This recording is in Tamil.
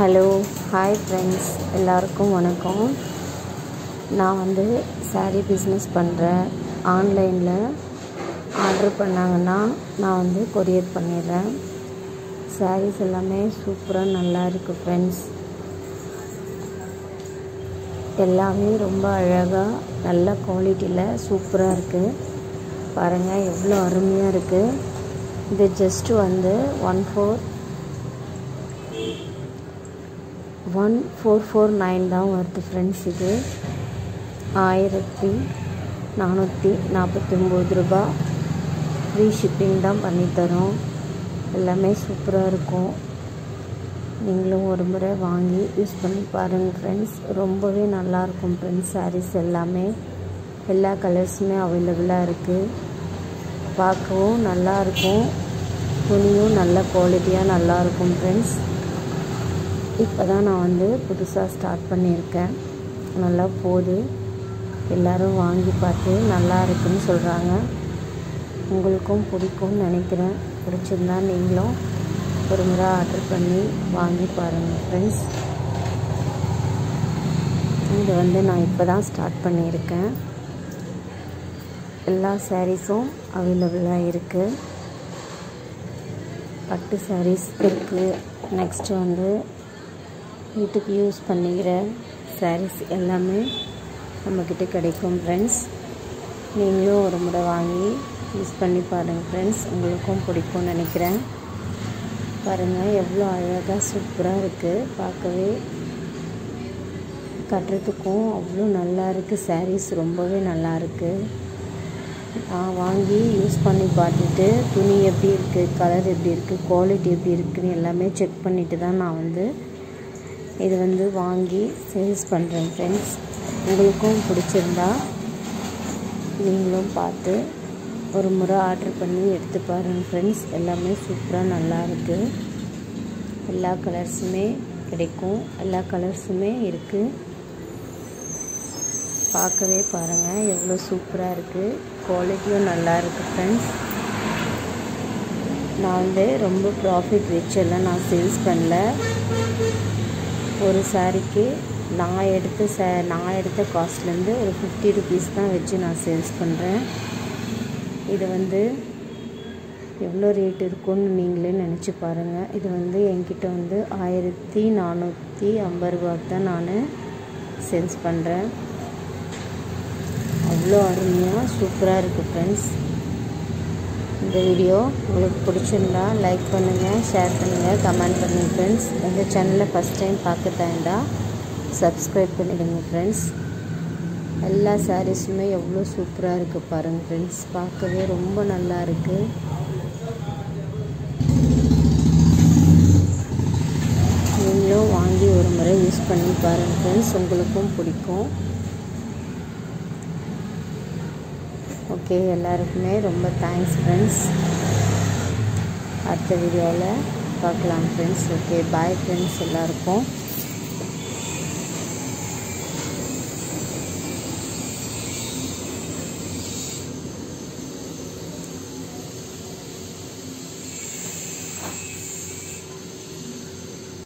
ஹலோ ஹாய் ஃப்ரெண்ட்ஸ், எல்லாருக்கும் வணக்கம். நான் சாரீ பிஸ்னஸ் பண்ணுறேன். ஆன்லைனில் ஆர்டர் பண்ணாங்கன்னா நான் கொரியர் பண்ணிடுறேன். சாரீஸ் எல்லாமே சூப்பராக நல்லா இருக்குது ஃப்ரெண்ட்ஸ். எல்லாமே ரொம்ப அழகாக நல்ல குவாலிட்டியில் சூப்பராக இருக்குது. பாருங்கள் எவ்வளோ அருமையாக இருக்குது. இது ஜஸ்ட்டு 1449 தான் வருது ஃப்ரெண்ட்ஸ். இது 1449 ரூபா. ஃப்ரீ ஷிப்பிங் தான் பண்ணித்தரோம். எல்லாமே சூப்பராக இருக்கும். நீங்களும் ஒரு முறை வாங்கி யூஸ் பண்ணி பாருங்கள் ஃப்ரெண்ட்ஸ். ரொம்பவே நல்லாயிருக்கும் ஃப்ரெண்ட்ஸ். சாரீஸ் எல்லாமே எல்லா கலர்ஸுமே அவைலபிளாக இருக்குது. பார்க்கவும் நல்லாயிருக்கும். துணியும் நல்ல குவாலிட்டியாக நல்லாயிருக்கும் ஃப்ரெண்ட்ஸ். இப்போ தான் நான் புதுசாக ஸ்டார்ட் பண்ணியிருக்கேன். நல்லா போகுது. எல்லோரும் வாங்கி பார்த்து நல்லா இருக்குன்னு சொல்கிறாங்க. உங்களுக்கும் பிடிக்கும்னு நினைக்கிறேன். பிடிச்சிருந்தா நீங்களும் ஒரு முறை ஆர்டர் பண்ணி வாங்கி பாருங்கள் ஃப்ரெண்ட்ஸ். இது நான் இப்போ தான் ஸ்டார்ட் பண்ணியிருக்கேன். எல்லா சாரீஸும் அவைலபிளாக இருக்குது. பட்டு சாரீஸ் இருக்குது. நெக்ஸ்ட்டு வீட்டுக்கு யூஸ் பண்ணிக்கிற சாரீஸ் எல்லாமே நம்மக்கிட்ட கிடைக்கும் ஃப்ரெண்ட்ஸ். நீங்களும் ஒரு முறை வாங்கி யூஸ் பண்ணி பாருங்கள் ஃப்ரெண்ட்ஸ். உங்களுக்கும் பிடிக்கும்னு நினைக்கிறேன். பாருங்கள் எவ்வளோ அழகாக சூப்பராக இருக்குது. பார்க்கவே கட்டுறதுக்கும் அவ்வளோ நல்லா இருக்குது. சாரீஸ் ரொம்பவே நல்லா இருக்குது. நான் வாங்கி யூஸ் பண்ணி பார்த்துட்டு துணி எப்படி இருக்குது, கலர் எப்படி இருக்குது, குவாலிட்டி எப்படி இருக்குதுன்னு எல்லாமே செக் பண்ணிவிட்டு தான் நான் இது வாங்கி சேல்ஸ் பண்ணுறேன் ஃப்ரெண்ட்ஸ். உங்களுக்கும் பிடிச்சிருந்தா நீங்களும் பார்த்து ஒரு முறை ஆர்டர் பண்ணி எடுத்து பாருங்கள் ஃப்ரெண்ட்ஸ். எல்லாமே சூப்பராக நல்லா இருக்குது. எல்லா கலர்ஸுமே கிடைக்கும். எல்லா கலர்ஸுமே இருக்குது. பார்க்கவே பாருங்கள் எவ்வளோ சூப்பராக இருக்குது. குவாலிட்டியும் நல்லா இருக்குது ஃப்ரெண்ட்ஸ். நான் ரொம்ப ப்ராஃபிட் வச்செல்லாம் நான் சேல்ஸ் பண்ணல. ஒரு சாரிக்கு நான் எடுத்த காஸ்ட்லேருந்து ஒரு 50 ருபீஸ் தான் வச்சு நான் சேல்ஸ் பண்ணுறேன். இது எவ்வளோ ரேட் இருக்குன்னு நீங்களே நினச்சி பாருங்கள். இது என்கிட்ட 1450 ரூபாய்க்கு தான் நான் சேல்ஸ் பண்ணுறேன். அவ்வளோ அருமையாக சூப்பராக இருக்குது ஃப்ரெண்ட்ஸ். இந்த வீடியோ உங்களுக்கு பிடிச்சிருந்தா லைக் பண்ணுங்கள், ஷேர் பண்ணுங்கள், கமெண்ட் பண்ணுங்கள் ஃப்ரெண்ட்ஸ். எங்கள் சேனலை ஃபஸ்ட் டைம் பார்க்கறதா இருந்தால் சப்ஸ்கிரைப் பண்ணிவிடுங்க ஃப்ரெண்ட்ஸ். எல்லா சாரீஸுமே எவ்வளோ சூப்பராக இருக்குது பாருங்கள் ஃப்ரெண்ட்ஸ். பார்க்கவே ரொம்ப நல்லா இருக்குது. நீங்களும் வாங்கி ஒரு முறை யூஸ் பண்ணி பாருங்கள் ஃப்ரெண்ட்ஸ். உங்களுக்கும் பிடிக்கும். ஓகே, எல்லாருக்குமே ரொம்ப தேங்க்ஸ் ஃப்ரெண்ட்ஸ். அடுத்த வீடியோவில் பார்க்கலாம் ஃப்ரெண்ட்ஸ். ஓகே, பாய் ஃப்ரெண்ட்ஸ் எல்லாருக்கும்.